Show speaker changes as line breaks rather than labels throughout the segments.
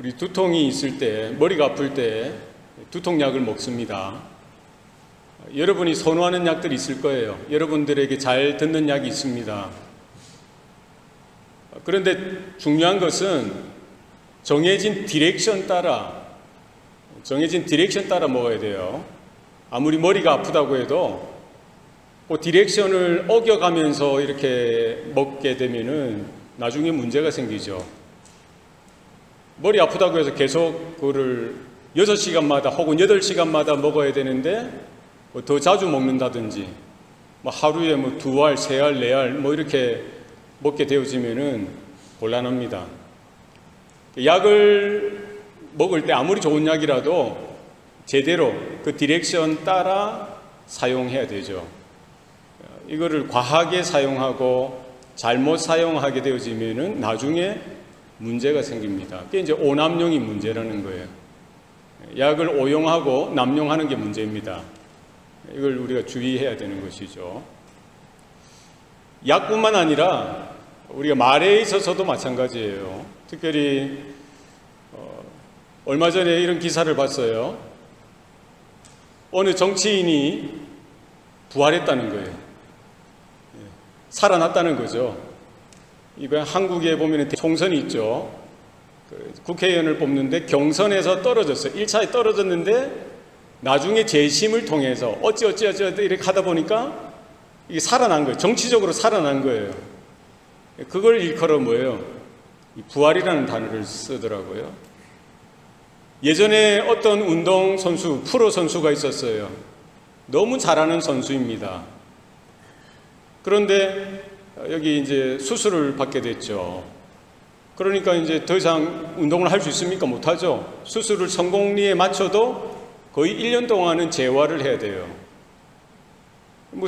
우리 두통이 있을 때, 머리가 아플 때 두통약을 먹습니다. 여러분이 선호하는 약들이 있을 거예요. 여러분들에게 잘 듣는 약이 있습니다. 그런데 중요한 것은 정해진 디렉션 따라 먹어야 돼요. 아무리 머리가 아프다고 해도 그 디렉션을 어겨가면서 이렇게 먹게 되면은 나중에 문제가 생기죠. 머리 아프다고 해서 계속 그거를 6시간마다 혹은 8시간마다 먹어야 되는데 더 자주 먹는다든지 하루에 2알, 3알, 4알 이렇게 먹게 되어지면은 곤란합니다. 약을 먹을 때 아무리 좋은 약이라도 제대로 그 디렉션 따라 사용해야 되죠. 이거를 과하게 사용하고 잘못 사용하게 되어지면은 나중에 문제가 생깁니다. 그게 이제 오남용이 문제라는 거예요. 약을 오용하고 남용하는 게 문제입니다. 이걸 우리가 주의해야 되는 것이죠. 약뿐만 아니라 우리가 말에 있어서도 마찬가지예요. 특별히 얼마 전에 이런 기사를 봤어요. 어느 정치인이 부활했다는 거예요. 살아났다는 거죠. 이번 한국에 보면 총선이 있죠. 국회의원을 뽑는데 경선에서 떨어졌어요. 1차에 떨어졌는데 나중에 재심을 통해서 어찌 이렇게 하다 보니까 이게 살아난 거예요. 정치적으로 살아난 거예요. 그걸 일컬어 뭐예요? 부활이라는 단어를 쓰더라고요. 예전에 어떤 운동선수, 프로 선수가 있었어요. 너무 잘하는 선수입니다. 그런데 여기 이제 수술을 받게 됐죠. 그러니까 이제 더 이상 운동을 할 수 있습니까? 못하죠. 수술을 성공리에 맞춰도 거의 1년 동안은 재활을 해야 돼요.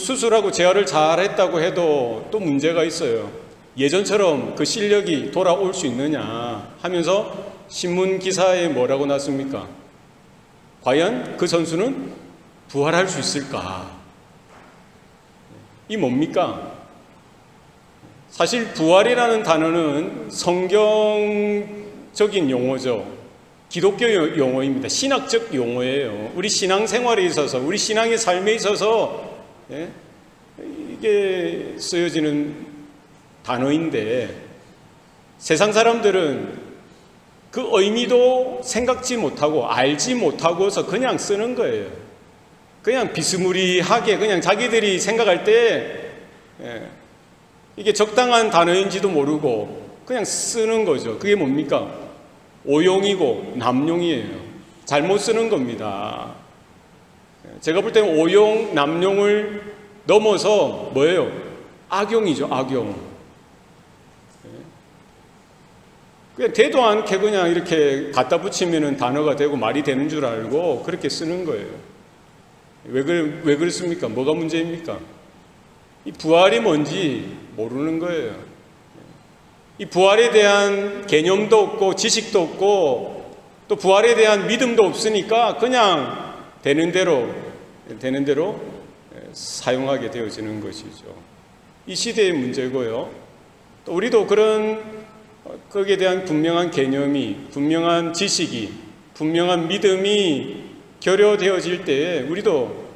수술하고 재활을 잘 했다고 해도 또 문제가 있어요. 예전처럼 그 실력이 돌아올 수 있느냐 하면서 신문 기사에 뭐라고 났습니까? 과연 그 선수는 부활할 수 있을까? 이 뭡니까? 사실 부활이라는 단어는 성경적인 용어죠. 기독교 용어입니다. 신학적 용어예요. 우리 신앙생활에 있어서, 우리 신앙의 삶에 있어서 이게 쓰여지는 단어인데 세상 사람들은 그 의미도 생각지 못하고 알지 못하고서 그냥 쓰는 거예요. 그냥 비스무리하게 그냥 자기들이 생각할 때 이게 적당한 단어인지도 모르고 그냥 쓰는 거죠. 그게 뭡니까? 오용이고 남용이에요. 잘못 쓰는 겁니다. 제가 볼 때는 오용, 남용을 넘어서 뭐예요? 악용이죠, 악용. 그냥 되도 않게 그냥 이렇게 갖다 붙이면 단어가 되고 말이 되는 줄 알고 그렇게 쓰는 거예요. 왜 그렇습니까? 뭐가 문제입니까? 이 부활이 뭔지 모르는 거예요. 이 부활에 대한 개념도 없고 지식도 없고 또 부활에 대한 믿음도 없으니까 그냥 되는 대로 사용하게 되어지는 것이죠. 이 시대의 문제고요. 또 우리도 거기에 대한 분명한 개념이, 분명한 지식이, 분명한 믿음이 결여되어질 때에 우리도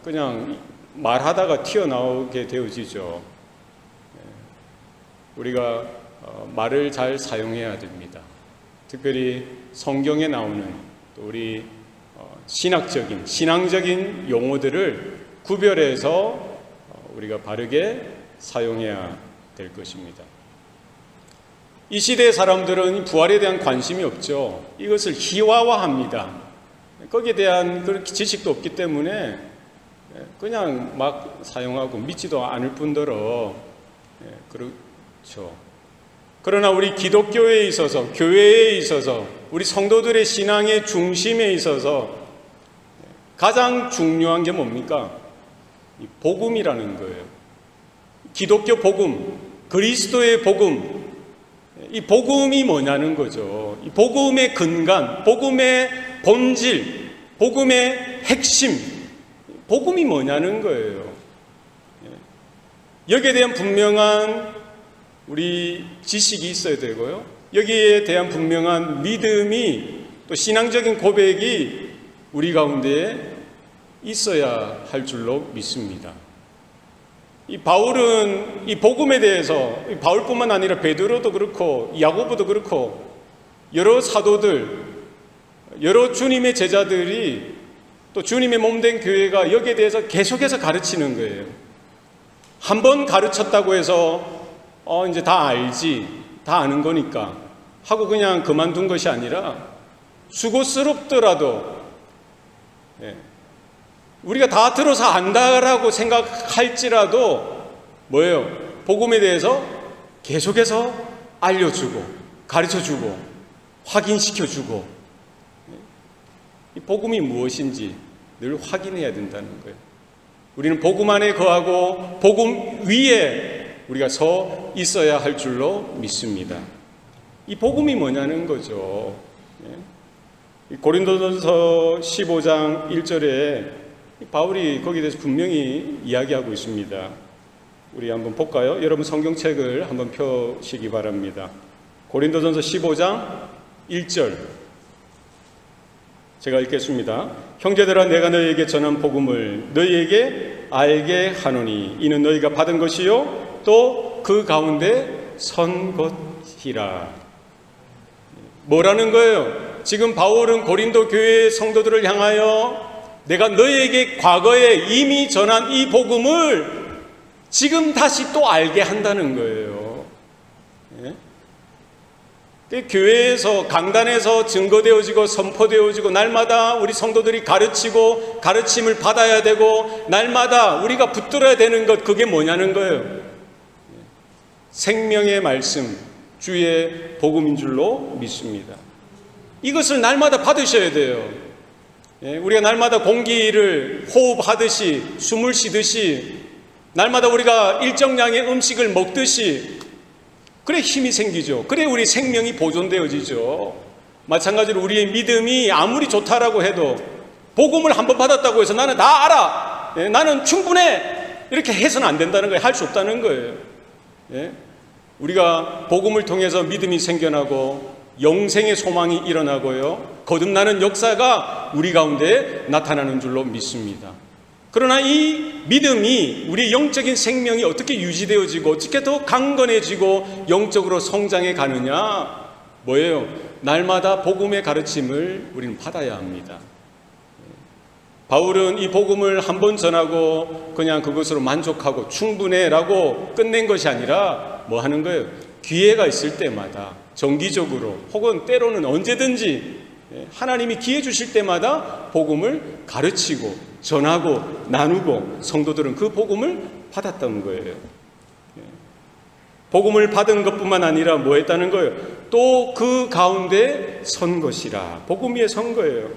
그냥 말하다가 튀어나오게 되어지죠. 우리가 말을 잘 사용해야 됩니다. 특별히 성경에 나오는 또 우리 신앙적인 용어들을 구별해서 우리가 바르게 사용해야 될 것입니다. 이 시대의 사람들은 부활에 대한 관심이 없죠. 이것을 희화화합니다. 거기에 대한 그런 지식도 없기 때문에 그냥 막 사용하고 믿지도 않을 뿐더러 그렇죠. 그러나 우리 기독교에 있어서, 교회에 있어서, 우리 성도들의 신앙의 중심에 있어서 가장 중요한 게 뭡니까? 이 복음이라는 거예요. 기독교 복음, 그리스도의 복음, 이 복음이 뭐냐는 거죠. 이 복음의 근간, 복음의 본질, 복음의 핵심, 복음이 뭐냐는 거예요. 여기에 대한 분명한 우리 지식이 있어야 되고요. 여기에 대한 분명한 믿음이 또 신앙적인 고백이 우리 가운데 있어야 할 줄로 믿습니다. 이 바울은 이 복음에 대해서 바울뿐만 아니라 베드로도 그렇고 야고보도 그렇고 여러 사도들, 여러 주님의 제자들이 또 주님의 몸된 교회가 여기에 대해서 계속해서 가르치는 거예요. 한 번 가르쳤다고 해서 이제 다 알지, 다 아는 거니까 하고 그냥 그만둔 것이 아니라 수고스럽더라도 우리가 다 들어서 안다라고 생각할지라도 뭐예요? 복음에 대해서 계속해서 알려주고 가르쳐주고 확인시켜주고 이 복음이 무엇인지 늘 확인해야 된다는 거예요. 우리는 복음 안에 거하고 복음 위에 우리가 서 있어야 할 줄로 믿습니다. 이 복음이 뭐냐는 거죠. 고린도전서 15장 1절에 바울이 거기에 대해서 분명히 이야기하고 있습니다. 우리 한번 볼까요? 여러분 성경책을 한번 펴시기 바랍니다. 고린도전서 15장 1절 제가 읽겠습니다. 형제들아 내가 너희에게 전한 복음을 너희에게 알게 하노니 이는 너희가 받은 것이요 또 그 가운데 선 것이라. 뭐라는 거예요? 지금 바울은 고린도 교회의 성도들을 향하여 내가 너희에게 과거에 이미 전한 이 복음을 지금 다시 또 알게 한다는 거예요. 교회에서 강단에서 증거되어지고 선포되어지고 날마다 우리 성도들이 가르치고 가르침을 받아야 되고 날마다 우리가 붙들어야 되는 것, 그게 뭐냐는 거예요. 생명의 말씀, 주의 복음인 줄로 믿습니다. 이것을 날마다 받으셔야 돼요. 우리가 날마다 공기를 호흡하듯이 숨을 쉬듯이 날마다 우리가 일정량의 음식을 먹듯이 그래 힘이 생기죠. 그래 우리 생명이 보존되어지죠. 마찬가지로 우리의 믿음이 아무리 좋다라고 해도 복음을 한번 받았다고 해서 나는 다 알아, 나는 충분해, 이렇게 해서는 안 된다는 거예요. 할 수 없다는 거예요. 우리가 복음을 통해서 믿음이 생겨나고 영생의 소망이 일어나고요, 거듭나는 역사가 우리 가운데 나타나는 줄로 믿습니다. 그러나 이 믿음이 우리의 영적인 생명이 어떻게 유지되어지고 어떻게 더 강건해지고 영적으로 성장해 가느냐? 뭐예요? 날마다 복음의 가르침을 우리는 받아야 합니다. 바울은 이 복음을 한 번 전하고 그냥 그것으로 만족하고 충분해라고 끝낸 것이 아니라 뭐 하는 거예요? 기회가 있을 때마다 정기적으로 혹은 때로는 언제든지 하나님이 기회 주실 때마다 복음을 가르치고 전하고 나누고 성도들은 그 복음을 받았던 거예요. 복음을 받은 것뿐만 아니라 뭐 했다는 거예요? 또 그 가운데 선 것이라. 복음 위에 선 거예요.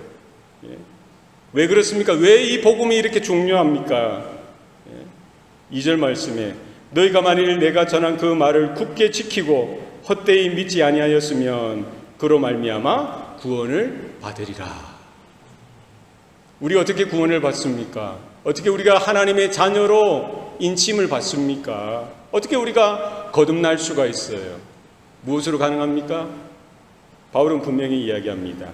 왜 그렇습니까? 왜 이 복음이 이렇게 중요합니까? 2절 말씀에 너희가 만일 내가 전한 그 말을 굳게 지키고 헛되이 믿지 아니하였으면 그로 말미암아 구원을 받으리라. 우리 어떻게 구원을 받습니까? 어떻게 우리가 하나님의 자녀로 인침을 받습니까? 어떻게 우리가 거듭날 수가 있어요? 무엇으로 가능합니까? 바울은 분명히 이야기합니다.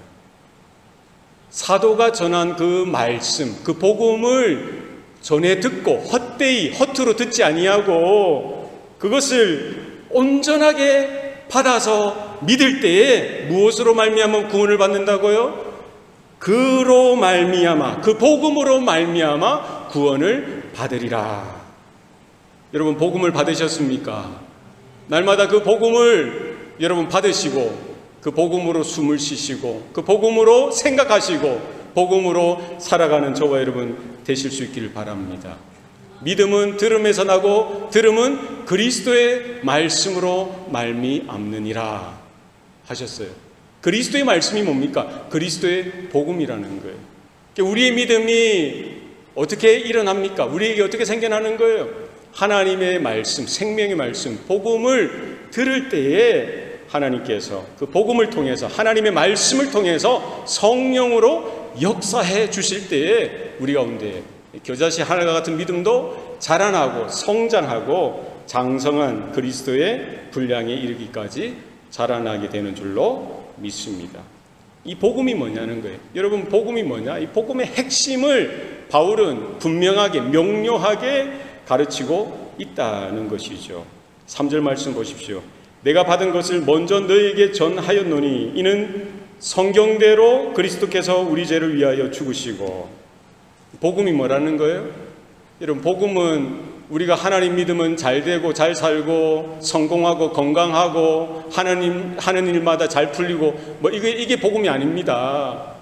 사도가 전한 그 말씀, 그 복음을 전해 듣고 헛되이 허투루 듣지 아니하고 그것을 온전하게 받아서 믿을 때에 무엇으로 말미암아 구원을 받는다고요? 그로 말미암아, 그 복음으로 말미암아 구원을 받으리라. 여러분 복음을 받으셨습니까? 날마다 그 복음을 여러분 받으시고 그 복음으로 숨을 쉬시고 그 복음으로 생각하시고 복음으로 살아가는 저와 여러분 되실 수 있기를 바랍니다. 믿음은 들음에서 나고 들음은 그리스도의 말씀으로 말미암느니라 하셨어요. 그리스도의 말씀이 뭡니까? 그리스도의 복음이라는 거예요. 우리의 믿음이 어떻게 일어납니까? 우리에게 어떻게 생겨나는 거예요? 하나님의 말씀, 생명의 말씀, 복음을 들을 때에 하나님께서 그 복음을 통해서 하나님의 말씀을 통해서 성령으로 역사해 주실 때에 우리 가운데 겨자씨 하나가 같은 믿음도 자라나고 성장하고 장성한 그리스도의 분량에 이르기까지 자라나게 되는 줄로 믿습니다. 이 복음이 뭐냐는 거예요. 여러분, 복음이 뭐냐? 이 복음의 핵심을 바울은 분명하게 명료하게 가르치고 있다는 것이죠. 3절 말씀 보십시오. 내가 받은 것을 먼저 너희에게 전하였노니 이는 성경대로 그리스도께서 우리 죄를 위하여 죽으시고. 복음이 뭐라는 거예요? 여러분, 복음은 우리가 하나님 믿으면 잘 되고 잘 살고 성공하고 건강하고 하나님 하는 일마다 잘 풀리고 뭐 이게 복음이 아닙니다.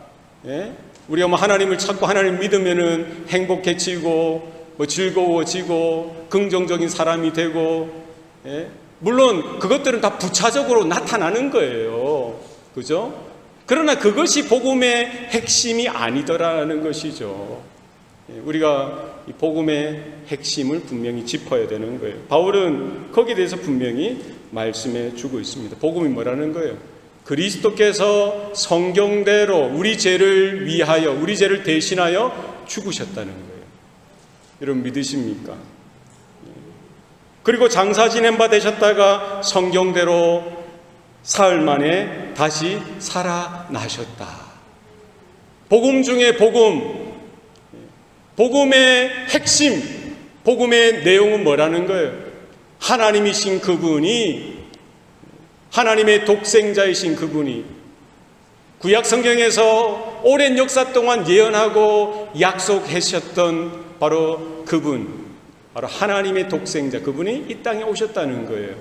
예? 우리가 뭐 하나님을 찾고 하나님 믿으면은 행복해지고 뭐 즐거워지고 긍정적인 사람이 되고, 예? 물론 그것들은 다 부차적으로 나타나는 거예요. 그죠? 그러나 그것이 복음의 핵심이 아니더라는 것이죠. 우리가 이 복음의 핵심을 분명히 짚어야 되는 거예요. 바울은 거기에 대해서 분명히 말씀해 주고 있습니다. 복음이 뭐라는 거예요? 그리스도께서 성경대로 우리 죄를 위하여, 우리 죄를 대신하여 죽으셨다는 거예요. 여러분, 믿으십니까? 그리고 장사 지낸 바 되셨다가 성경대로 사흘 만에 다시 살아나셨다. 복음 중에 복음, 복음의 핵심, 복음의 내용은 뭐라는 거예요? 하나님이신 그분이, 하나님의 독생자이신 그분이 구약 성경에서 오랜 역사 동안 예언하고 약속하셨던 바로 그분, 바로 하나님의 독생자, 그분이 이 땅에 오셨다는 거예요.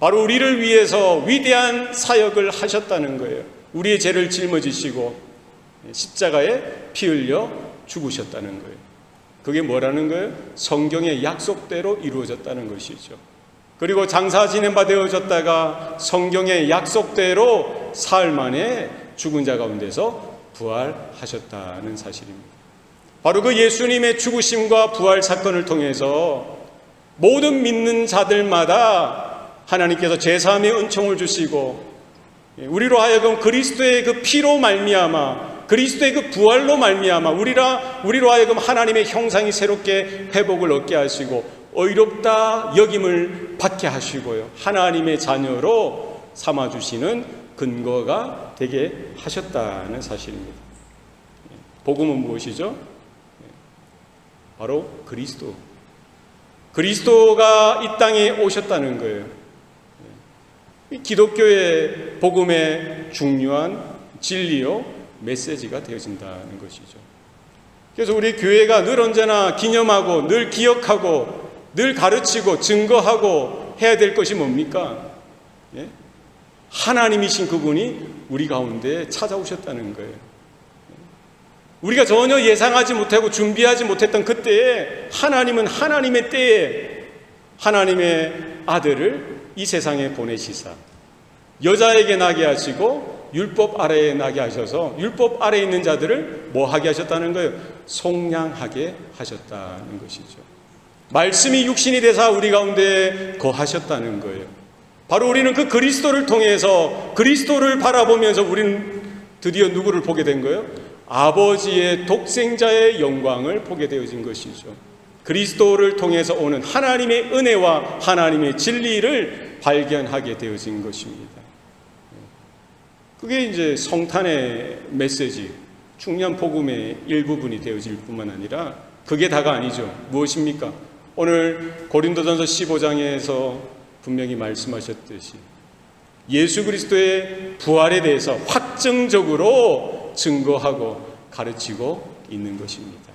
바로 우리를 위해서 위대한 사역을 하셨다는 거예요. 우리의 죄를 짊어지시고 십자가에 피 흘려 죽으셨다는 거예요. 그게 뭐라는 거예요? 성경의 약속대로 이루어졌다는 것이죠. 그리고 장사 지낸 바 되어졌다가 성경의 약속대로 사흘 만에 죽은 자 가운데서 부활하셨다는 사실입니다. 바로 그 예수님의 죽으심과 부활 사건을 통해서 모든 믿는 자들마다 하나님께서 제사함의 은총을 주시고 우리로 하여금 그리스도의 그 피로 말미암아, 그리스도의 그 부활로 말미암아 우리로 하여금 하나님의 형상이 새롭게 회복을 얻게 하시고 의롭다 여김을 받게 하시고요, 하나님의 자녀로 삼아주시는 근거가 되게 하셨다는 사실입니다. 복음은 무엇이죠? 바로 그리스도가 이 땅에 오셨다는 거예요. 기독교의 복음의 중요한 진리요 메시지가 되어진다는 것이죠. 그래서 우리 교회가 늘 언제나 기념하고 늘 기억하고 늘 가르치고 증거하고 해야 될 것이 뭡니까? 예? 하나님이신 그분이 우리 가운데 찾아오셨다는 거예요. 우리가 전혀 예상하지 못하고 준비하지 못했던 그때에 하나님은 하나님의 때에 하나님의 아들을 이 세상에 보내시사 여자에게 나게 하시고 율법 아래에 나게 하셔서 율법 아래에 있는 자들을 뭐 하게 하셨다는 거예요? 속량하게 하셨다는 것이죠. 말씀이 육신이 되사 우리 가운데 거하셨다는 거예요. 바로 우리는 그 그리스도를 통해서 그리스도를 바라보면서 우리는 드디어 누구를 보게 된 거예요? 아버지의 독생자의 영광을 보게 되어진 것이죠. 그리스도를 통해서 오는 하나님의 은혜와 하나님의 진리를 발견하게 되어진 것입니다. 그게 이제 성탄의 메시지, 중요한 복음의 일부분이 되어질 뿐만 아니라 그게 다가 아니죠. 무엇입니까? 오늘 고린도전서 15장에서 분명히 말씀하셨듯이 예수 그리스도의 부활에 대해서 확정적으로 증거하고 가르치고 있는 것입니다.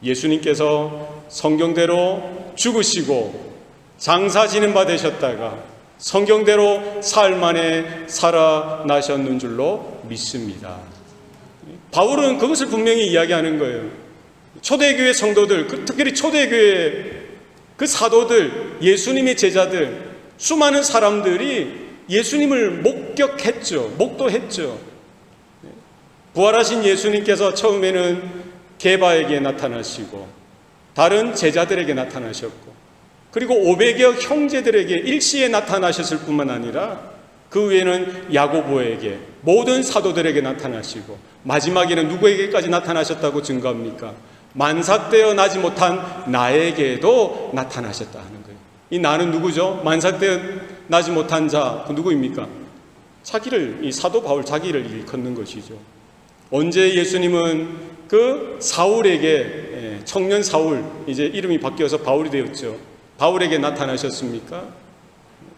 예수님께서 성경대로 죽으시고 장사 지낸 바 되셨다가 성경대로 사흘 만에 살아나셨는 줄로 믿습니다. 바울은 그것을 분명히 이야기하는 거예요. 초대교회 성도들, 특별히 초대교회 그 사도들, 예수님의 제자들, 수많은 사람들이 예수님을 목격했죠. 목도했죠. 부활하신 예수님께서 처음에는 게바에게 나타나시고 다른 제자들에게 나타나셨고 그리고 500여 형제들에게 일시에 나타나셨을 뿐만 아니라 그 외에는 야고보에게 모든 사도들에게 나타나시고 마지막에는 누구에게까지 나타나셨다고 증거합니까? 만삭되어 나지 못한 나에게도 나타나셨다 하는 거예요. 이 나는 누구죠? 만삭되어 나지 못한 자, 그 누구입니까? 이 사도 바울 자기를 일컫는 것이죠. 언제 예수님은 그 사울에게, 청년 사울, 이제 이름이 바뀌어서 바울이 되었죠. 바울에게 나타나셨습니까?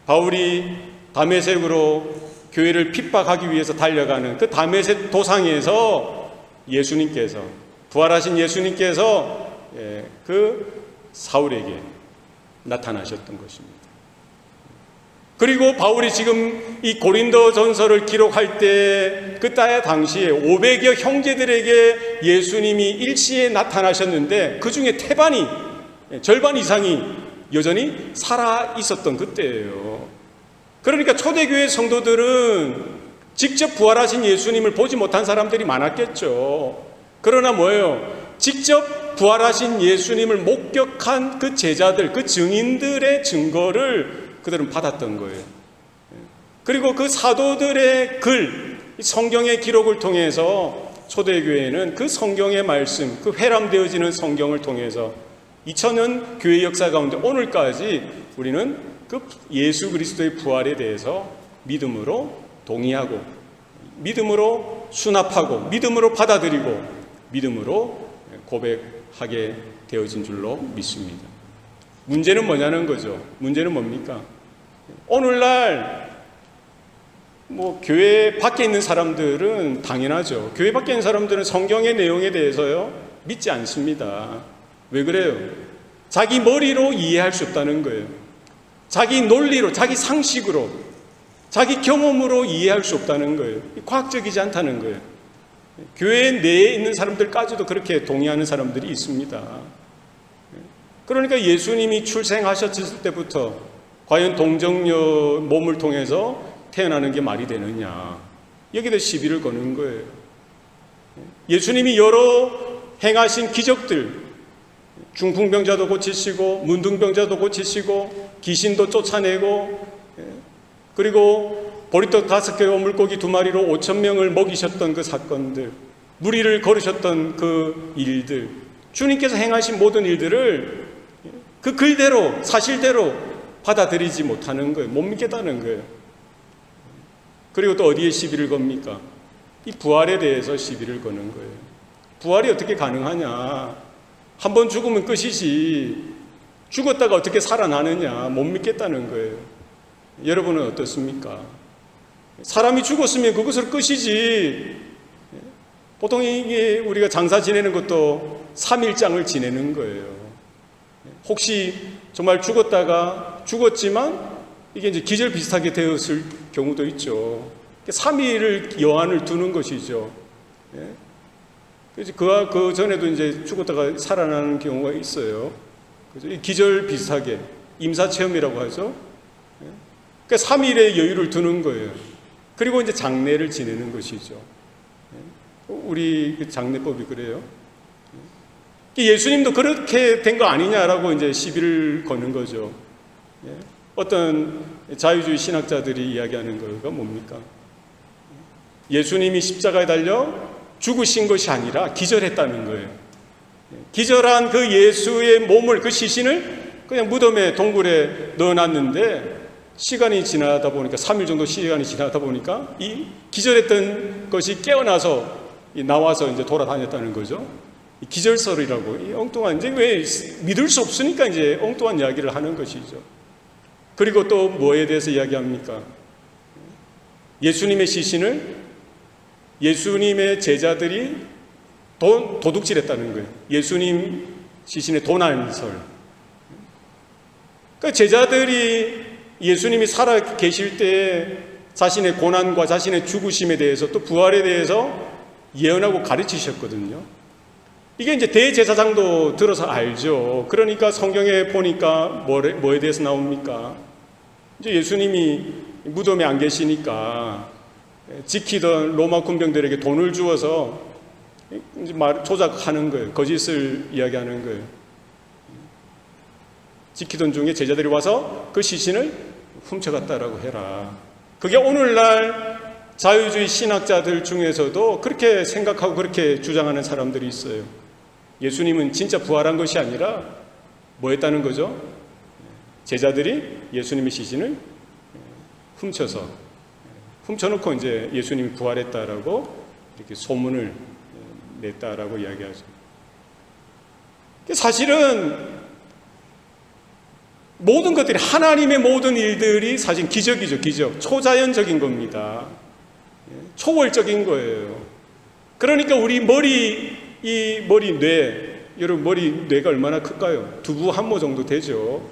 바울이 다메섹으로 교회를 핍박하기 위해서 달려가는 그 다메섹 도상에서 예수님께서, 부활하신 예수님께서 그 사울에게 나타나셨던 것입니다. 그리고 바울이 지금 이 고린도 전서를 기록할 때 그때 당시에 500여 형제들에게 예수님이 일시에 나타나셨는데 그 중에 태반이, 절반 이상이 여전히 살아 있었던 그때예요. 그러니까 초대교회 성도들은 직접 부활하신 예수님을 보지 못한 사람들이 많았겠죠. 그러나 뭐예요? 직접 부활하신 예수님을 목격한 그 제자들, 그 증인들의 증거를 그들은 받았던 거예요. 그리고 그 사도들의 글, 성경의 기록을 통해서 초대교회는 그 성경의 말씀, 그 회람되어지는 성경을 통해서 2000년 교회 역사 가운데 오늘까지 우리는 그 예수 그리스도의 부활에 대해서 믿음으로 동의하고, 믿음으로 수납하고, 믿음으로 받아들이고, 믿음으로 고백하게 되어진 줄로 믿습니다. 문제는 뭐냐는 거죠. 문제는 뭡니까? 오늘날 교회 밖에 있는 사람들은 당연하죠. 교회 밖에 있는 사람들은 성경의 내용에 대해서요 믿지 않습니다. 왜 그래요? 자기 머리로 이해할 수 없다는 거예요. 자기 논리로, 자기 상식으로, 자기 경험으로 이해할 수 없다는 거예요. 과학적이지 않다는 거예요. 교회 내에 있는 사람들까지도 그렇게 동의하는 사람들이 있습니다. 그러니까 예수님이 출생하셨을 때부터 과연 동정녀 몸을 통해서 태어나는 게 말이 되느냐, 여기다 시비를 거는 거예요. 예수님이 여러 행하신 기적들, 중풍병자도 고치시고 문둥병자도 고치시고 귀신도 쫓아내고, 그리고 보리떡 5개와 물고기 2마리로 5,000명을 먹이셨던 그 사건들, 무리를 걸으셨던 그 일들, 주님께서 행하신 모든 일들을 그 글대로, 사실대로 받아들이지 못하는 거예요. 못 믿겠다는 거예요. 그리고 또 어디에 시비를 겁니까? 이 부활에 대해서 시비를 거는 거예요. 부활이 어떻게 가능하냐? 한 번 죽으면 끝이지, 죽었다가 어떻게 살아나느냐? 못 믿겠다는 거예요. 여러분은 어떻습니까? 사람이 죽었으면 그것으로 끝이지. 보통 이게 우리가 장사 지내는 것도 3일장을 지내는 거예요. 혹시 정말 죽었지만 이게 이제 기절 비슷하게 되었을 경우도 있죠. 3일을 여한을 두는 것이죠. 그래서 그 전에도 이제 죽었다가 살아나는 경우가 있어요. 그래서 기절 비슷하게 임사체험이라고 하죠. 그러니까 3일의 여유를 두는 거예요. 그리고 이제 장례를 지내는 것이죠. 우리 장례법이 그래요. 예수님도 그렇게 된 거 아니냐라고 이제 시비를 거는 거죠. 어떤 자유주의 신학자들이 이야기하는 거가 뭡니까? 예수님이 십자가에 달려 죽으신 것이 아니라 기절했다는 거예요. 기절한 그 예수의 몸을, 그 시신을 그냥 무덤에 동굴에 넣어놨는데 시간이 지나다 보니까 3일 정도 시간이 지나다 보니까 이 기절했던 것이 깨어나서 나와서 이제 돌아다녔다는 거죠. 기절설이라고, 이 엉뚱한, 이제 왜 믿을 수 없으니까 이제 엉뚱한 이야기를 하는 것이죠. 그리고 또 뭐에 대해서 이야기합니까? 예수님의 시신을 예수님의 제자들이 도둑질했다는 거예요. 예수님 시신의 도난설. 그러니까 제자들이 예수님이 살아 계실 때 자신의 고난과 자신의 죽으심에 대해서 또 부활에 대해서 예언하고 가르치셨거든요. 이게 이제 대제사장도 들어서 알죠. 그러니까 성경에 보니까 뭐에 대해서 나옵니까? 이제 예수님이 무덤에 안 계시니까 지키던 로마 군병들에게 돈을 주어서 이제 조작하는 거예요. 거짓을 이야기하는 거예요. 지키던 중에 제자들이 와서 그 시신을 훔쳐갔다라고 해라. 그게 오늘날 자유주의 신학자들 중에서도 그렇게 생각하고 그렇게 주장하는 사람들이 있어요. 예수님은 진짜 부활한 것이 아니라 뭐 했다는 거죠? 제자들이 예수님의 시신을 훔쳐서 훔쳐놓고 이제 예수님이 부활했다라고 이렇게 소문을 냈다라고 이야기하죠. 사실은 모든 것들이, 하나님의 모든 일들이 사실 기적이죠. 기적. 초자연적인 겁니다. 초월적인 거예요. 그러니까 우리 이 머리 뇌, 여러분 뇌가 얼마나 클까요? 두부 한 모 정도 되죠.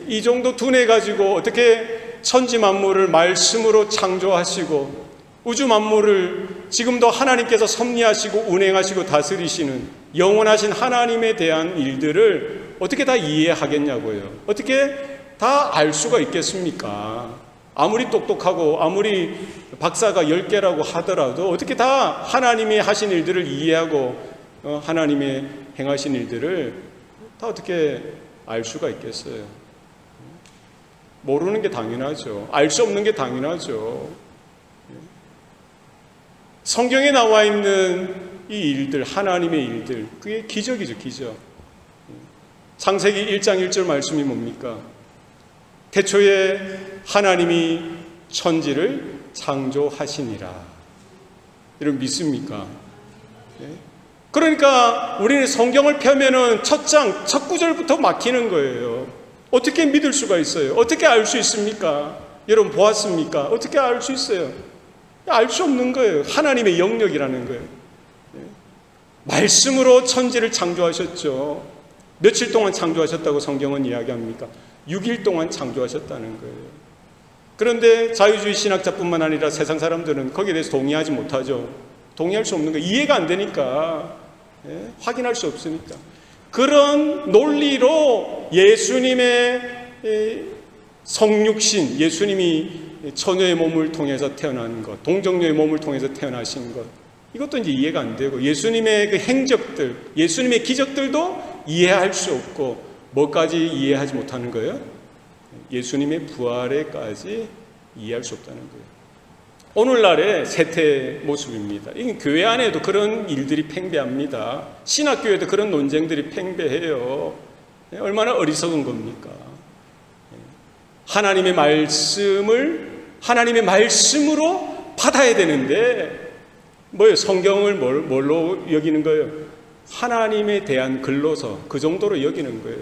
이 정도 두뇌 가지고 어떻게 천지 만물을 말씀으로 창조하시고 우주 만물을 지금도 하나님께서 섭리하시고 운행하시고 다스리시는 영원하신 하나님에 대한 일들을 어떻게 다 이해하겠냐고요. 어떻게 다 알 수가 있겠습니까? 아무리 똑똑하고 아무리 박사가 10개라고 하더라도 어떻게 다 하나님이 하신 일들을 이해하고 하나님의 행하신 일들을 다 어떻게 알 수가 있겠어요? 모르는 게 당연하죠. 알 수 없는 게 당연하죠. 성경에 나와 있는 이 일들, 하나님의 일들, 그게 기적이죠, 기적. 창세기 1장 1절 말씀이 뭡니까? 태초에 하나님이 천지를 창조하시니라. 여러분 믿습니까? 그러니까 우리는 성경을 펴면은 첫 장, 첫 구절부터 막히는 거예요. 어떻게 믿을 수가 있어요? 어떻게 알 수 있습니까? 여러분 보았습니까? 어떻게 알 수 있어요? 알 수 없는 거예요. 하나님의 영역이라는 거예요. 말씀으로 천지를 창조하셨죠. 며칠 동안 창조하셨다고 성경은 이야기합니까? 6일 동안 창조하셨다는 거예요. 그런데 자유주의 신학자뿐만 아니라 세상 사람들은 거기에 대해서 동의하지 못하죠. 동의할 수 없는 거예요. 이해가 안 되니까. 확인할 수 없으니까. 그런 논리로 예수님의 성육신, 예수님이 처녀의 몸을 통해서 태어난 것, 동정녀의 몸을 통해서 태어나신 것, 이것도 이제 이해가 안 되고, 예수님의 그 행적들, 예수님의 기적들도 이해할 수 없고, 뭐까지 이해하지 못하는 거예요? 예수님의 부활에까지 이해할 수 없다는 거예요. 오늘날의 세태 모습입니다. 이 교회 안에도 그런 일들이 팽배합니다. 신학교에도 그런 논쟁들이 팽배해요. 얼마나 어리석은 겁니까? 하나님의 말씀으로 받아야 되는데 뭐예요? 성경을 뭘로 여기는 거예요? 하나님에 대한 글로서, 그 정도로 여기는 거예요.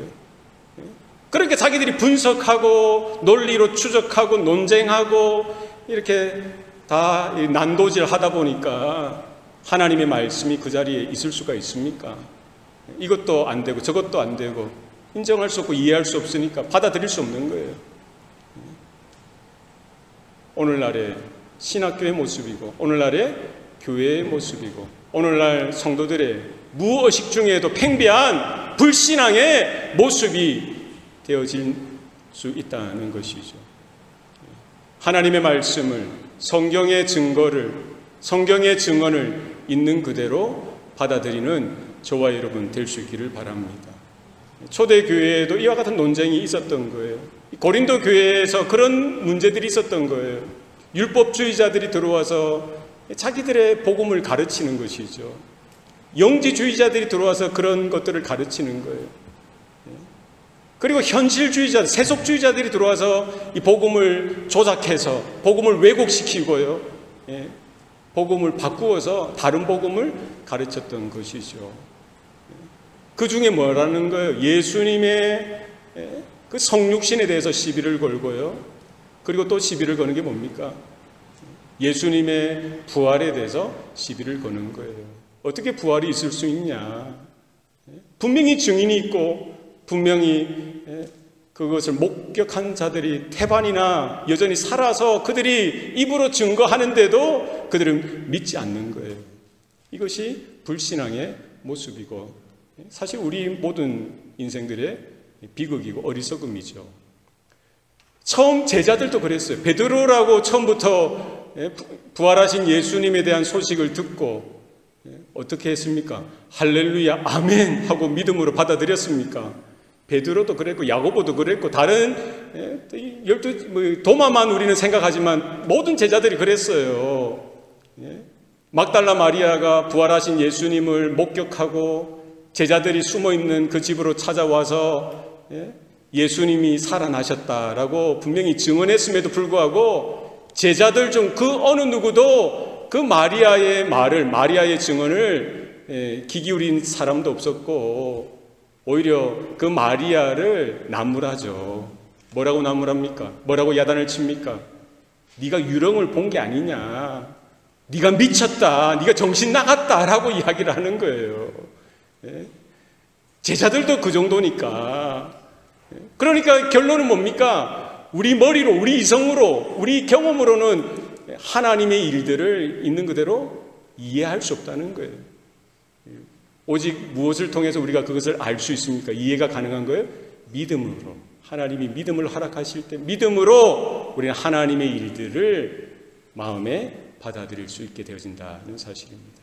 그러니까 자기들이 분석하고 논리로 추적하고 논쟁하고 이렇게 다 난도질 하다 보니까 하나님의 말씀이 그 자리에 있을 수가 있습니까? 이것도 안 되고 저것도 안 되고 인정할 수 없고 이해할 수 없으니까 받아들일 수 없는 거예요. 오늘날의 신학교의 모습이고 오늘날의 교회의 모습이고 오늘날 성도들의 무의식 중에도 팽배한 불신앙의 모습이 되어질 수 있다는 것이죠. 하나님의 말씀을, 성경의 증언을 있는 그대로 받아들이는 저와 여러분 될 수 있기를 바랍니다. 초대교회에도 이와 같은 논쟁이 있었던 거예요. 고린도 교회에서 그런 문제들이 있었던 거예요. 율법주의자들이 들어와서 자기들의 복음을 가르치는 것이죠. 영지주의자들이 들어와서 그런 것들을 가르치는 거예요. 그리고 현실주의자, 세속주의자들이 들어와서 이 복음을 조작해서 복음을 왜곡시키고요. 복음을 바꾸어서 다른 복음을 가르쳤던 것이죠. 그 중에 뭐라는 거예요? 예수님의 그 성육신에 대해서 시비를 걸고요. 그리고 또 시비를 거는 게 뭡니까? 예수님의 부활에 대해서 시비를 거는 거예요. 어떻게 부활이 있을 수 있냐? 분명히 증인이 있고 분명히 그것을 목격한 자들이 태반이나 여전히 살아서 그들이 입으로 증거하는데도 그들은 믿지 않는 거예요. 이것이 불신앙의 모습이고 사실 우리 모든 인생들의 비극이고 어리석음이죠. 처음 제자들도 그랬어요. 베드로라고 처음부터 부활하신 예수님에 대한 소식을 듣고 어떻게 했습니까? 할렐루야 아멘 하고 믿음으로 받아들였습니까? 베드로도 그랬고 야고보도 그랬고 다른 12 도마만 우리는 생각하지만 모든 제자들이 그랬어요. 막달라 마리아가 부활하신 예수님을 목격하고 제자들이 숨어있는 그 집으로 찾아와서 예수님이 살아나셨다라고 분명히 증언했음에도 불구하고 제자들 중 그 어느 누구도 그 마리아의 말을, 마리아의 증언을 귀 기울인 사람도 없었고, 오히려 그 마리아를 나무라죠. 뭐라고 나무랍니까? 뭐라고 야단을 칩니까? 네가 유령을 본 게 아니냐, 네가 미쳤다, 네가 정신 나갔다라고 이야기를 하는 거예요. 제자들도 그 정도니까. 그러니까 결론은 뭡니까? 우리 머리로, 우리 이성으로, 우리 경험으로는 하나님의 일들을 있는 그대로 이해할 수 없다는 거예요. 오직 무엇을 통해서 우리가 그것을 알 수 있습니까? 이해가 가능한 거예요? 믿음으로. 하나님이 믿음을 허락하실 때 믿음으로 우리는 하나님의 일들을 마음에 받아들일 수 있게 되어진다는 사실입니다.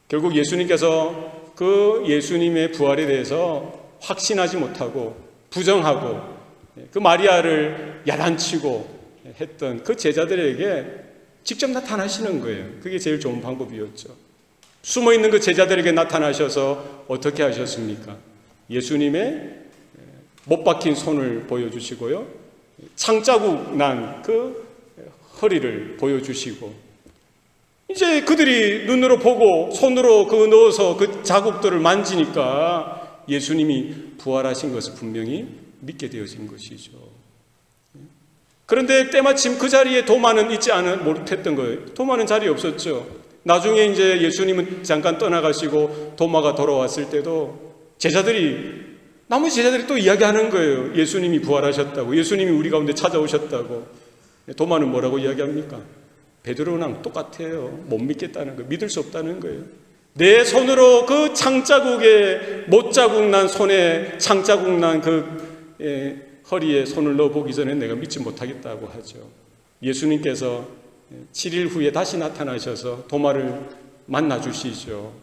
결국 예수님께서 그 예수님의 부활에 대해서 확신하지 못하고 부정하고 그 마리아를 야단치고 했던 그 제자들에게 직접 나타나시는 거예요. 그게 제일 좋은 방법이었죠. 숨어있는 그 제자들에게 나타나셔서 어떻게 하셨습니까? 예수님의 못 박힌 손을 보여주시고요, 창자국 난 그 허리를 보여주시고, 이제 그들이 눈으로 보고 손으로 그 넣어서 그 자국들을 만지니까 예수님이 부활하신 것을 분명히 믿게 되어진 것이죠. 그런데 때마침 그 자리에 도마는 있지 못했던 거예요. 도마는 자리에 없었죠. 나중에 이제 예수님은 잠깐 떠나가시고 도마가 돌아왔을 때도 나머지 제자들이 또 이야기하는 거예요. 예수님이 부활하셨다고, 예수님이 우리 가운데 찾아오셨다고. 도마는 뭐라고 이야기합니까? 베드로랑 똑같아요. 못 믿겠다는 거예요. 믿을 수 없다는 거예요. 내 손으로 그 창자국에, 못자국 난 손에 창자국 난 그 허리에 손을 넣어보기 전에 내가 믿지 못하겠다고 하죠. 예수님께서 7일 후에 다시 나타나셔서 도마를 만나주시죠.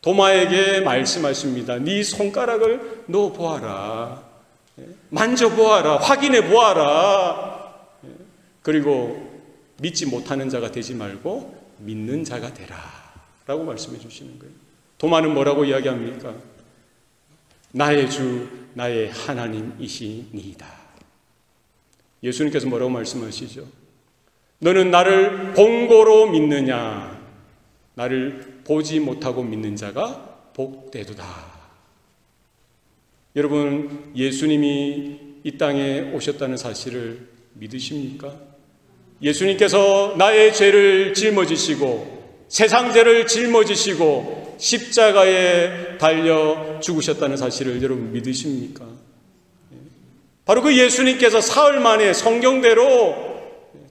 도마에게 말씀하십니다. 네 손가락을 넣어보아라, 만져보아라, 확인해보아라. 그리고 믿지 못하는 자가 되지 말고 믿는 자가 되라 라고 말씀해 주시는 거예요. 도마는 뭐라고 이야기합니까? 나의 주, 나의 하나님이시니이다. 예수님께서 뭐라고 말씀하시죠? 너는 나를 본고로 믿느냐? 나를 보지 못하고 믿는 자가 복되도다. 여러분, 예수님이 이 땅에 오셨다는 사실을 믿으십니까? 예수님께서 나의 죄를 짊어지시고 세상 죄를 짊어지시고 십자가에 달려 죽으셨다는 사실을 여러분 믿으십니까? 바로 그 예수님께서 사흘 만에 성경대로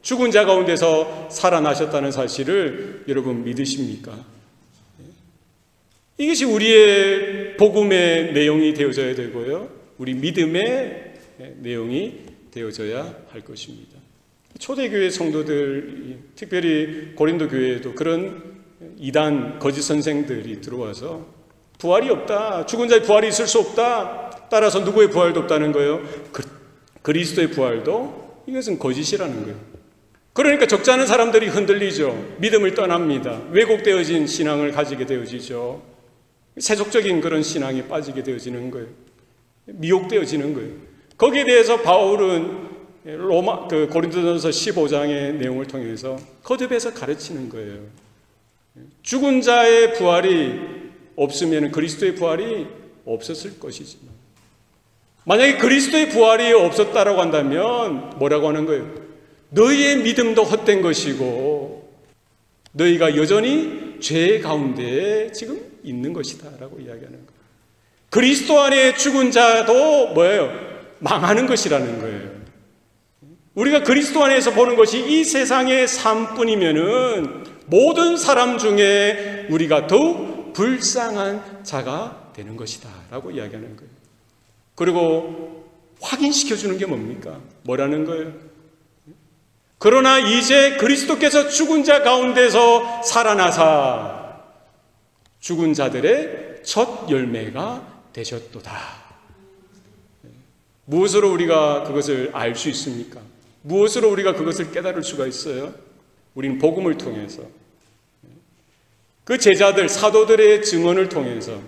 죽은 자 가운데서 살아나셨다는 사실을 여러분 믿으십니까? 이것이 우리의 복음의 내용이 되어져야 되고요, 우리 믿음의 내용이 되어져야 할 것입니다. 초대교회 성도들, 특별히 고린도 교회에도 그런 이단 거짓 선생들이 들어와서 부활이 없다, 죽은 자의 부활이 있을 수 없다, 따라서 누구의 부활도 없다는 거예요. 그리스도의 부활도 이것은 거짓이라는 거예요. 그러니까 적지 않은 사람들이 흔들리죠. 믿음을 떠납니다. 왜곡되어진 신앙을 가지게 되어지죠. 세속적인 그런 신앙에 빠지게 되어지는 거예요. 미혹되어지는 거예요. 거기에 대해서 바울은 고린도전서 15장의 내용을 통해서 거듭해서 가르치는 거예요. 죽은 자의 부활이 없으면 그리스도의 부활이 없었을 것이지만, 만약에 그리스도의 부활이 없었다라고 한다면 뭐라고 하는 거예요? 너희의 믿음도 헛된 것이고 너희가 여전히 죄 가운데 지금 있는 것이다 라고 이야기하는 거예요. 그리스도 안에 죽은 자도 뭐예요? 망하는 것이라는 거예요. 우리가 그리스도 안에서 보는 것이 이 세상의 삶뿐이면은 모든 사람 중에 우리가 더욱 불쌍한 자가 되는 것이다 라고 이야기하는 거예요. 그리고 확인시켜주는 게 뭡니까? 뭐라는 거예요? 그러나 이제 그리스도께서 죽은 자 가운데서 살아나사 죽은 자들의 첫 열매가 되셨도다. 무엇으로 우리가 그것을 알 수 있습니까? 무엇으로 우리가 그것을 깨달을 수가 있어요? 우리는 복음을 통해서, 그 제자들, 사도들의 증언을 통해서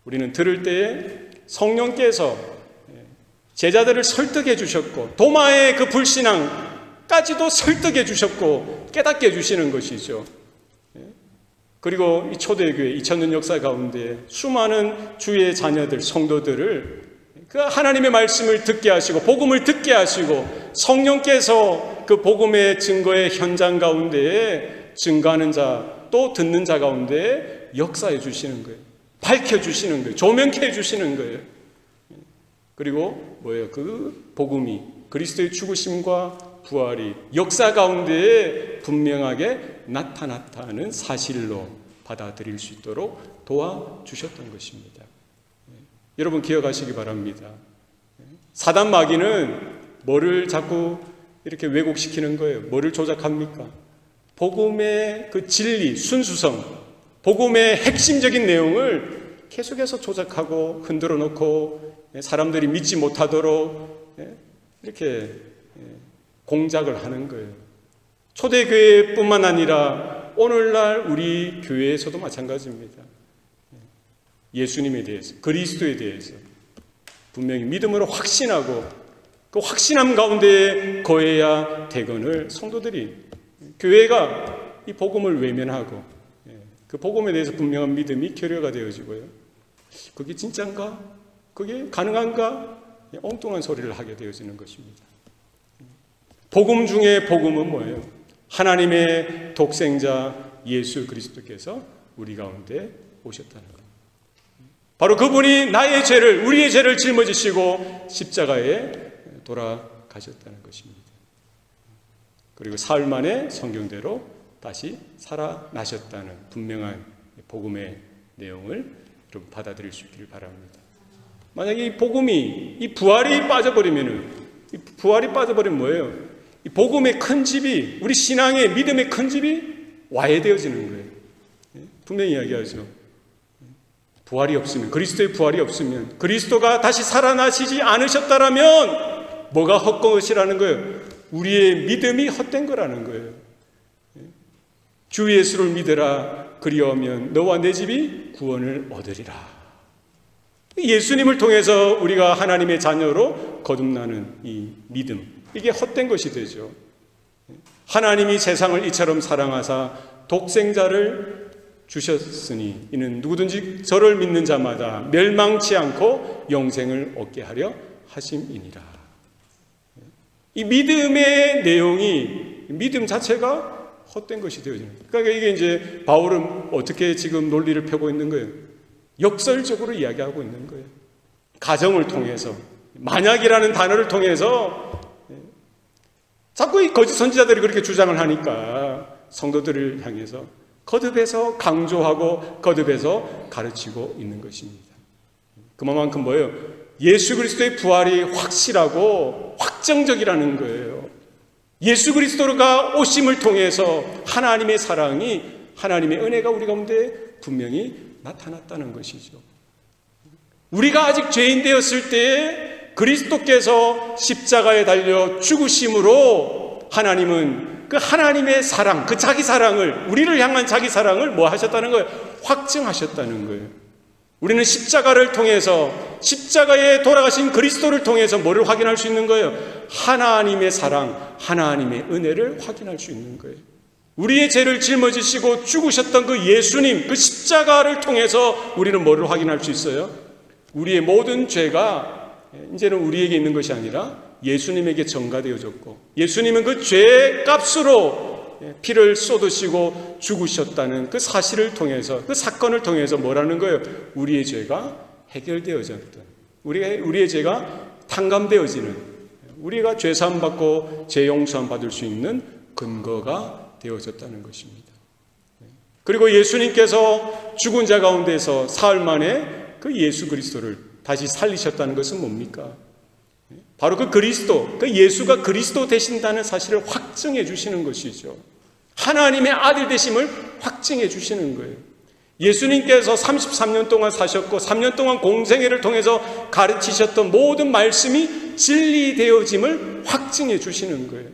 우리는 들을 때에 성령께서 제자들을 설득해 주셨고, 도마의 그 불신앙 끝까지도 설득해 주셨고 깨닫게 해주시는 것이죠. 그리고 이 초대교회 2000년 역사 가운데 수많은 주의 자녀들, 성도들을 그 하나님의 말씀을 듣게 하시고 복음을 듣게 하시고 성령께서 그 복음의 증거의 현장 가운데에 증거하는 자 또 듣는 자 가운데 역사해 주시는 거예요. 밝혀주시는 거예요. 조명케 해주시는 거예요. 그리고 뭐예요? 그 복음이 그리스도의 죽으심과 부활이 역사 가운데에 분명하게 나타났다는 사실로 받아들일 수 있도록 도와주셨던 것입니다. 여러분 기억하시기 바랍니다. 사단 마귀는 뭐를 자꾸 이렇게 왜곡시키는 거예요? 뭐를 조작합니까? 복음의 그 진리, 순수성, 복음의 핵심적인 내용을 계속해서 조작하고 흔들어 놓고 사람들이 믿지 못하도록 이렇게 공작을 하는 거예요. 초대교회뿐만 아니라 오늘날 우리 교회에서도 마찬가지입니다. 예수님에 대해서, 그리스도에 대해서 분명히 믿음으로 확신하고 그 확신함 가운데 거해야 되거늘 성도들이 교회가 이 복음을 외면하고 그 복음에 대해서 분명한 믿음이 결여가 되어지고요. 그게 진짠가? 그게 가능한가? 엉뚱한 소리를 하게 되어지는 것입니다. 복음 중에 복음은 뭐예요? 하나님의 독생자 예수 그리스도께서 우리 가운데 오셨다는 것. 바로 그분이 나의 죄를, 우리의 죄를 짊어지시고 십자가에 돌아가셨다는 것입니다. 그리고 사흘 만에 성경대로 다시 살아나셨다는 분명한 복음의 내용을 좀 받아들일 수 있기를 바랍니다. 만약에 이 복음이, 이 부활이 빠져버리면 뭐예요? 이 복음의 큰 집이, 우리 신앙의 믿음의 큰 집이 와해되어지는 거예요. 분명히 이야기하죠. 부활이 없으면, 그리스도의 부활이 없으면, 그리스도가 다시 살아나시지 않으셨다라면 뭐가 헛것이라는 거예요? 우리의 믿음이 헛된 거라는 거예요. 주 예수를 믿으라. 그리하면 너와 내 집이 구원을 얻으리라. 예수님을 통해서 우리가 하나님의 자녀로 거듭나는 이 믿음, 이게 헛된 것이 되죠. 하나님이 세상을 이처럼 사랑하사 독생자를 주셨으니 이는 누구든지 저를 믿는 자마다 멸망치 않고 영생을 얻게 하려 하심이니라. 이 믿음의 내용이, 믿음 자체가 헛된 것이 되어지는 거예요. 그러니까 이게 이제 바울은 어떻게 지금 논리를 펴고 있는 거예요? 역설적으로 이야기하고 있는 거예요. 가정을 통해서, 만약이라는 단어를 통해서 자꾸 이 거짓 선지자들이 그렇게 주장을 하니까 성도들을 향해서 거듭해서 강조하고 거듭해서 가르치고 있는 것입니다. 그만큼 뭐예요? 예수 그리스도의 부활이 확실하고 확정적이라는 거예요. 예수 그리스도가 오심을 통해서 하나님의 사랑이, 하나님의 은혜가 우리 가운데 분명히 나타났다는 것이죠. 우리가 아직 죄인 되었을 때에 그리스도께서 십자가에 달려 죽으심으로 하나님은 그 하나님의 사랑, 그 자기 사랑을, 우리를 향한 자기 사랑을 뭐 하셨다는 거예요? 확증하셨다는 거예요. 우리는 십자가를 통해서, 십자가에 돌아가신 그리스도를 통해서 뭐를 확인할 수 있는 거예요? 하나님의 사랑, 하나님의 은혜를 확인할 수 있는 거예요. 우리의 죄를 짊어지시고 죽으셨던 그 예수님, 그 십자가를 통해서 우리는 뭐를 확인할 수 있어요? 우리의 모든 죄가 이제는 우리에게 있는 것이 아니라 예수님에게 전가되어졌고, 예수님은 그 죄의 값으로 피를 쏟으시고 죽으셨다는 그 사실을 통해서, 그 사건을 통해서 뭐라는 거예요? 우리의 죄가 해결되어졌던, 우리의 죄가 탕감되어지는, 우리가 죄사함 받고 죄 용서함 받을 수 있는 근거가 되어졌다는 것입니다. 그리고 예수님께서 죽은 자 가운데서 사흘 만에 그 예수 그리스도를 다시 살리셨다는 것은 뭡니까? 바로 그 그리스도, 그 예수가 그리스도 되신다는 사실을 확증해 주시는 것이죠. 하나님의 아들 되심을 확증해 주시는 거예요. 예수님께서 33년 동안 사셨고 3년 동안 공생애를 통해서 가르치셨던 모든 말씀이 진리되어짐을 확증해 주시는 거예요.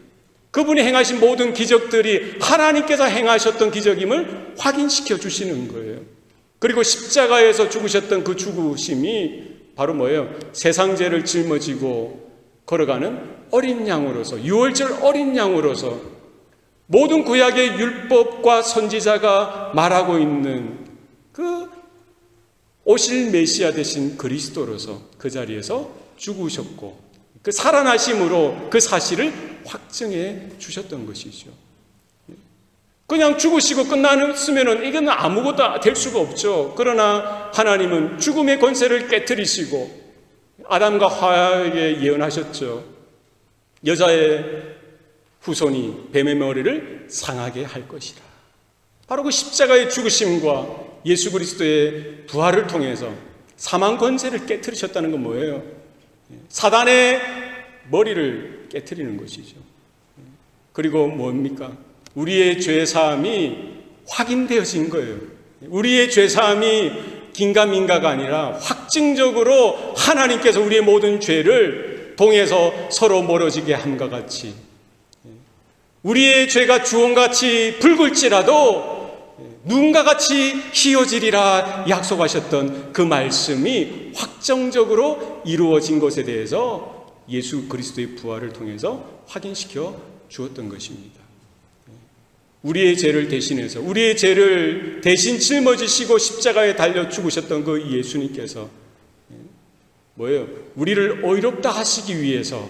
그분이 행하신 모든 기적들이 하나님께서 행하셨던 기적임을 확인시켜 주시는 거예요. 그리고 십자가에서 죽으셨던 그 죽으심이 바로 뭐예요? 세상 죄를 짊어지고 걸어가는 어린 양으로서, 유월절 어린 양으로서 모든 구약의 율법과 선지자가 말하고 있는 그 오실 메시아 되신 그리스도로서 그 자리에서 죽으셨고 그 살아나심으로 그 사실을 확증해 주셨던 것이죠. 그냥 죽으시고 끝났으면 이건 아무것도 될 수가 없죠. 그러나 하나님은 죽음의 권세를 깨트리시고 아담과 하와에게 예언하셨죠. 여자의 후손이 뱀의 머리를 상하게 할 것이라. 바로 그 십자가의 죽으심과 예수 그리스도의 부활을 통해서 사망 권세를 깨트리셨다는 건 뭐예요? 사단의 머리를 깨트리는 것이죠. 그리고 뭡니까? 우리의 죄사함이 확인되어진 거예요. 우리의 죄사함이 긴가민가가 아니라 확증적으로 하나님께서 우리의 모든 죄를 통해서 서로 멀어지게 함과 같이 우리의 죄가 주홍같이 붉을지라도 눈과 같이 희어지리라 약속하셨던 그 말씀이 확정적으로 이루어진 것에 대해서 예수 그리스도의 부활을 통해서 확인시켜 주었던 것입니다. 우리의 죄를 대신해서 우리의 죄를 대신 짊어지시고 십자가에 달려 죽으셨던 그 예수님께서 뭐예요? 우리를 의롭다 하시기 위해서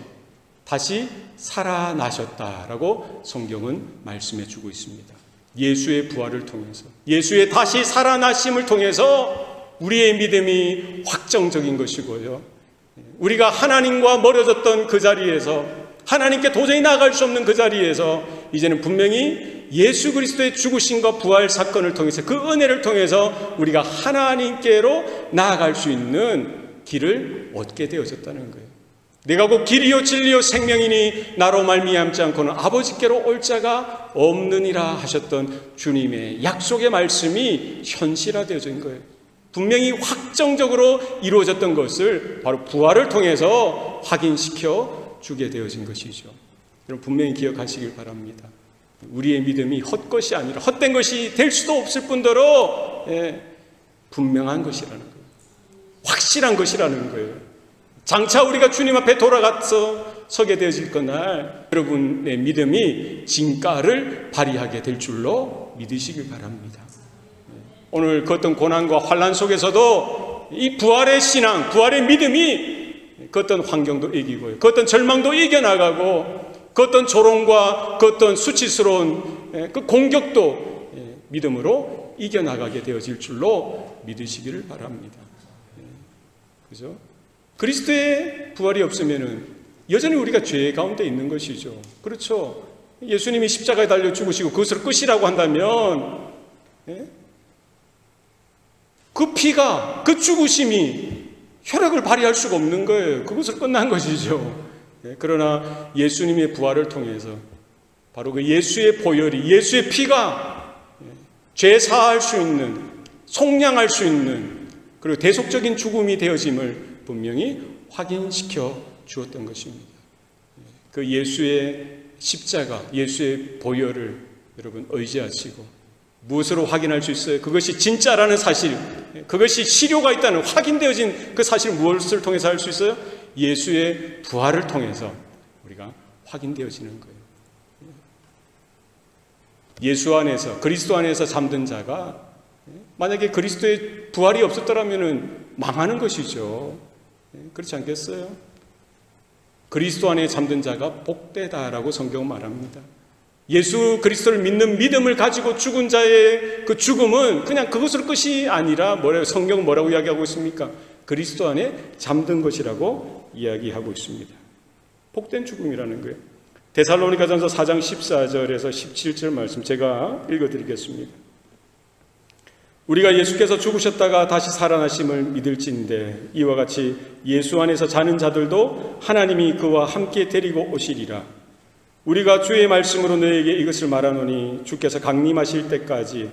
다시 살아나셨다라고 성경은 말씀해 주고 있습니다. 예수의 부활을 통해서, 예수의 다시 살아나심을 통해서 우리의 믿음이 확정적인 것이고요. 우리가 하나님과 멀어졌던 그 자리에서, 하나님께 도저히 나아갈 수 없는 그 자리에서 이제는 분명히 예수 그리스도의 죽으심과 부활 사건을 통해서, 그 은혜를 통해서 우리가 하나님께로 나아갈 수 있는 길을 얻게 되어졌다는 거예요. 내가 곧 길이요 진리요 생명이니 나로 말미암지 않고는 아버지께로 올 자가 없느니라 하셨던 주님의 약속의 말씀이 현실화되어진 거예요. 분명히 확정적으로 이루어졌던 것을 바로 부활을 통해서 확인시켜 주게 되어진 것이죠. 여러분 분명히 기억하시길 바랍니다. 우리의 믿음이 헛것이 아니라 헛된 것이 될 수도 없을 뿐더러 분명한 것이라는 거예요. 확실한 것이라는 거예요. 장차 우리가 주님 앞에 돌아가서 서게 되어질 그날 여러분의 믿음이 진가를 발휘하게 될 줄로 믿으시길 바랍니다. 오늘 그 어떤 고난과 환난 속에서도 이 부활의 신앙, 부활의 믿음이 그 어떤 환경도 이기고요, 그 어떤 절망도 이겨나가고 그 어떤 조롱과 그 어떤 수치스러운 그 공격도 믿음으로 이겨나가게 되어질 줄로 믿으시기를 바랍니다. 그죠? 그리스도의 부활이 없으면은 여전히 우리가 죄 가운데 있는 것이죠. 그렇죠? 예수님이 십자가에 달려 죽으시고 그것을 끝이라고 한다면 그 피가, 그 죽으심이 효력을 발휘할 수가 없는 거예요. 그것을 끝난 것이죠. 그러나 예수님의 부활을 통해서 바로 그 예수의 보혈이, 예수의 피가 죄 사할 수 있는, 속량할 수 있는 그리고 대속적인 죽음이 되어짐을 분명히 확인시켜 주었던 것입니다. 그 예수의 십자가, 예수의 보혈을 여러분 의지하시고 무엇으로 확인할 수 있어요? 그것이 진짜라는 사실, 그것이 실효가 있다는 확인되어진 그 사실 무엇을 통해서 할 수 있어요? 예수의 부활을 통해서 우리가 확인되어지는 거예요. 예수 안에서, 그리스도 안에서 잠든 자가 만약에 그리스도의 부활이 없었더라면 망하는 것이죠. 그렇지 않겠어요? 그리스도 안에 잠든 자가 복되다라고 성경은 말합니다. 예수 그리스도를 믿는 믿음을 가지고 죽은 자의 그 죽음은 그냥 그것으로 끝이 아니라 성경은 뭐라고 이야기하고 있습니까? 그리스도 안에 잠든 것이라고 이야기하고 있습니다. 복된 죽음이라는 거예요. 데살로니가전서 4장 14절에서 17절 말씀 제가 읽어드리겠습니다. 우리가 예수께서 죽으셨다가 다시 살아나심을 믿을진대 이와 같이 예수 안에서 자는 자들도 하나님이 그와 함께 데리고 오시리라. 우리가 주의 말씀으로 너에게 이것을 말하노니 주께서 강림하실 때까지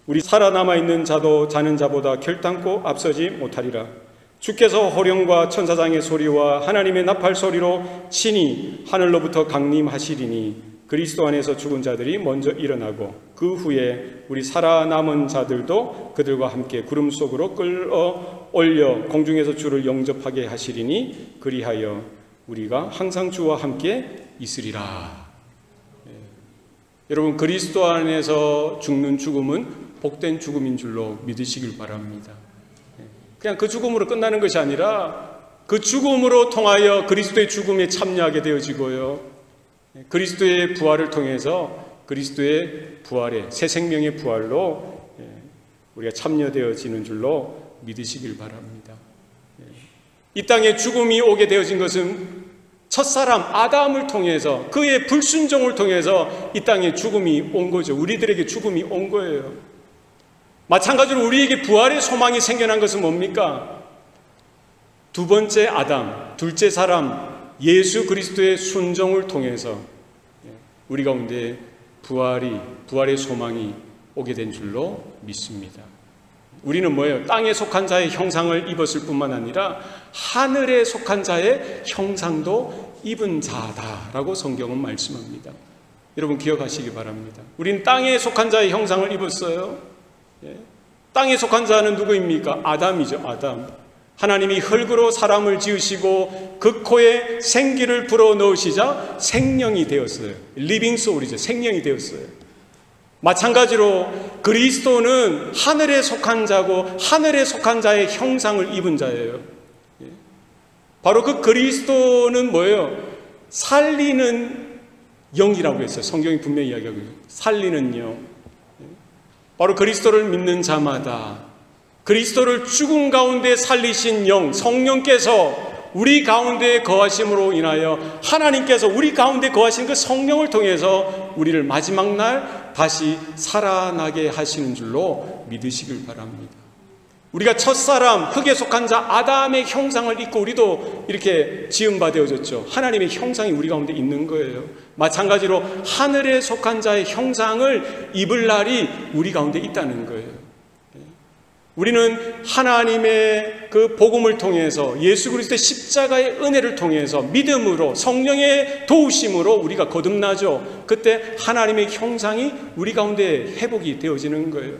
우리 살아남아 있는 자도 자는 자보다 결단코 앞서지 못하리라. 주께서 호령과 천사장의 소리와 하나님의 나팔 소리로 친히 하늘로부터 강림하시리니 그리스도 안에서 죽은 자들이 먼저 일어나고 그 후에 우리 살아남은 자들도 그들과 함께 구름 속으로 끌어 올려 공중에서 주를 영접하게 하시리니 그리하여 우리가 항상 주와 함께 있으리라. 여러분, 그리스도 안에서 죽는 죽음은 복된 죽음인 줄로 믿으시길 바랍니다. 그냥 그 죽음으로 끝나는 것이 아니라 그 죽음으로 통하여 그리스도의 죽음에 참여하게 되어지고요, 그리스도의 부활을 통해서 그리스도의 부활에, 새 생명의 부활로 우리가 참여되어지는 줄로 믿으시길 바랍니다. 이 땅에 죽음이 오게 되어진 것은 첫사람 아담을 통해서, 그의 불순종을 통해서 이 땅에 죽음이 온 거죠. 우리들에게 죽음이 온 거예요. 마찬가지로 우리에게 부활의 소망이 생겨난 것은 뭡니까? 두 번째 아담, 둘째 사람 예수 그리스도의 순종을 통해서 우리 가운데 부활의 소망이 오게 된 줄로 믿습니다. 우리는 뭐예요? 땅에 속한 자의 형상을 입었을 뿐만 아니라 하늘에 속한 자의 형상도 입은 자다라고 성경은 말씀합니다. 여러분 기억하시기 바랍니다. 우리는 땅에 속한 자의 형상을 입었어요. 땅에 속한 자는 누구입니까? 아담이죠. 아담. 하나님이 흙으로 사람을 지으시고 그 코에 생기를 불어넣으시자 생명이 되었어요. 리빙 소울이죠. 생명이 되었어요. 마찬가지로 그리스도는 하늘에 속한 자고 하늘에 속한 자의 형상을 입은 자예요. 바로 그 그리스도는 뭐예요? 살리는 영이라고 했어요. 성경이 분명히 이야기하고 있어요. 살리는 영. 바로 그리스도를 믿는 자마다 그리스도를 죽음 가운데 살리신 영, 성령께서 우리 가운데 거하심으로 인하여 하나님께서 우리 가운데 거하신 그 성령을 통해서 우리를 마지막 날 다시 살아나게 하시는 줄로 믿으시길 바랍니다. 우리가 첫사람 흙에 속한 자 아담의 형상을 입고 우리도 이렇게 지음바 되어졌죠. 하나님의 형상이 우리 가운데 있는 거예요. 마찬가지로 하늘에 속한 자의 형상을 입을 날이 우리 가운데 있다는 거예요. 우리는 하나님의 그 복음을 통해서 예수 그리스도의 십자가의 은혜를 통해서 믿음으로 성령의 도우심으로 우리가 거듭나죠. 그때 하나님의 형상이 우리 가운데 회복이 되어지는 거예요.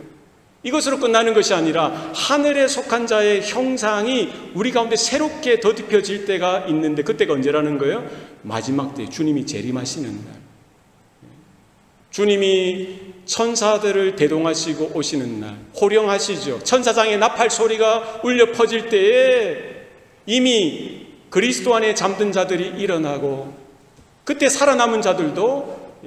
이것으로 끝나는 것이 아니라 하늘에 속한 자의 형상이 우리 가운데 새롭게 덧입혀질 때가 있는데 그때가 언제라는 거예요? 마지막 때 주님이 재림하시는 날. 주님이 천사들을 대동하시고 오시는 날, 호령하시죠. 천사장의 나팔 소리가 울려 퍼질 때에 이미 그리스도 안에 잠든 자들이 일어나고 그때 살아남은 자들도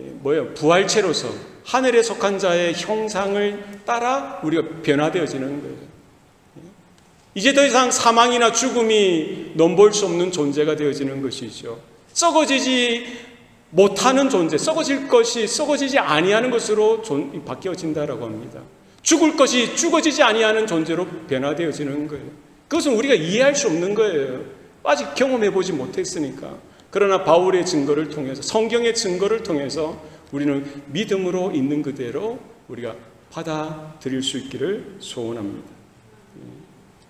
부활체로서 하늘에 속한 자의 형상을 따라 우리가 변화되어지는 거예요. 이제 더 이상 사망이나 죽음이 넘볼 수 없는 존재가 되어지는 것이죠. 썩어지지 못하는 존재, 썩어지지 아니하는 것으로 바뀌어진다라고 합니다. 죽을 것이 죽어지지 아니하는 존재로 변화되어지는 거예요. 그것은 우리가 이해할 수 없는 거예요. 아직 경험해보지 못했으니까. 그러나 바울의 증거를 통해서, 성경의 증거를 통해서 우리는 믿음으로 있는 그대로 우리가 받아들일 수 있기를 소원합니다.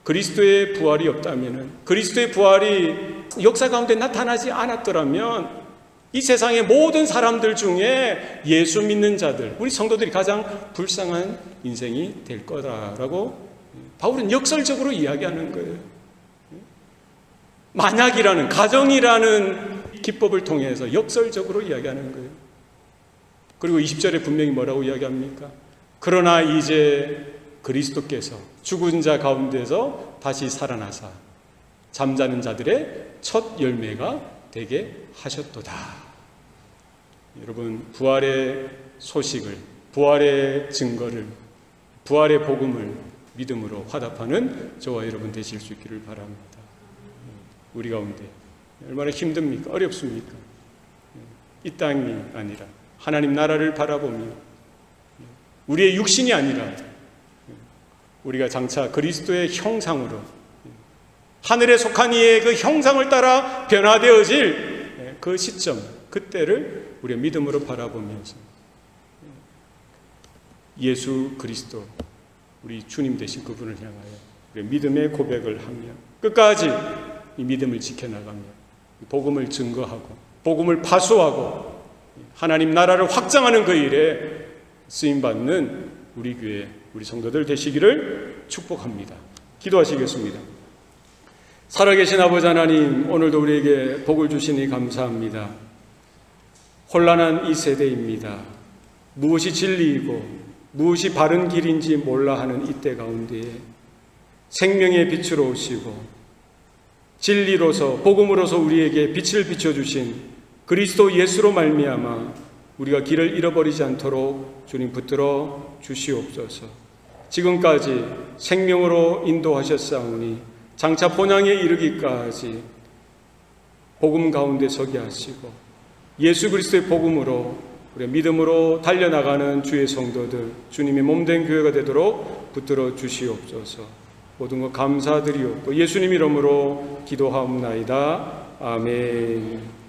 그리스도의 부활이 없다면, 그리스도의 부활이 역사 가운데 나타나지 않았더라면 이 세상의 모든 사람들 중에 예수 믿는 자들, 우리 성도들이 가장 불쌍한 인생이 될 거다라고 바울은 역설적으로 이야기하는 거예요. 만약이라는, 가정이라는 기법을 통해서 역설적으로 이야기하는 거예요. 그리고 20절에 분명히 뭐라고 이야기합니까? 그러나 이제 그리스도께서 죽은 자 가운데서 다시 살아나사 잠자는 자들의 첫 열매가 되게 하셨도다. 여러분, 부활의 소식을, 부활의 증거를, 부활의 복음을 믿음으로 화답하는 저와 여러분 되실 수 있기를 바랍니다. 우리 가운데 얼마나 힘듭니까? 어렵습니까? 이 땅이 아니라 하나님 나라를 바라보며 우리의 육신이 아니라 우리가 장차 그리스도의 형상으로 하늘에 속한 이의 그 형상을 따라 변화되어질 그 시점, 그때를 우리가 믿음으로 바라보면서 예수 그리스도, 우리 주님 되신 그분을 향하여 우리가 믿음의 고백을 하며 끝까지 이 믿음을 지켜나가며 복음을 증거하고 복음을 파수하고 하나님 나라를 확장하는 그 일에 쓰임받는 우리 교회, 우리 성도들 되시기를 축복합니다. 기도하시겠습니다. 살아계신 아버지 하나님, 오늘도 우리에게 복을 주시니 감사합니다. 혼란한 이 세대입니다. 무엇이 진리이고 무엇이 바른 길인지 몰라 하는 이때 가운데에 생명의 빛으로 오시고 진리로서 복음으로서 우리에게 빛을 비춰주신 그리스도 예수로 말미암아 우리가 길을 잃어버리지 않도록 주님 붙들어 주시옵소서. 지금까지 생명으로 인도하셨사오니 장차 본향에 이르기까지 복음 가운데 서게 하시고 예수 그리스도의 복음으로 우리 믿음으로 달려나가는 주의 성도들, 주님의 몸된 교회가 되도록 붙들어 주시옵소서. 모든 것 감사드리옵고 예수님 이름으로 기도하옵나이다. 아멘.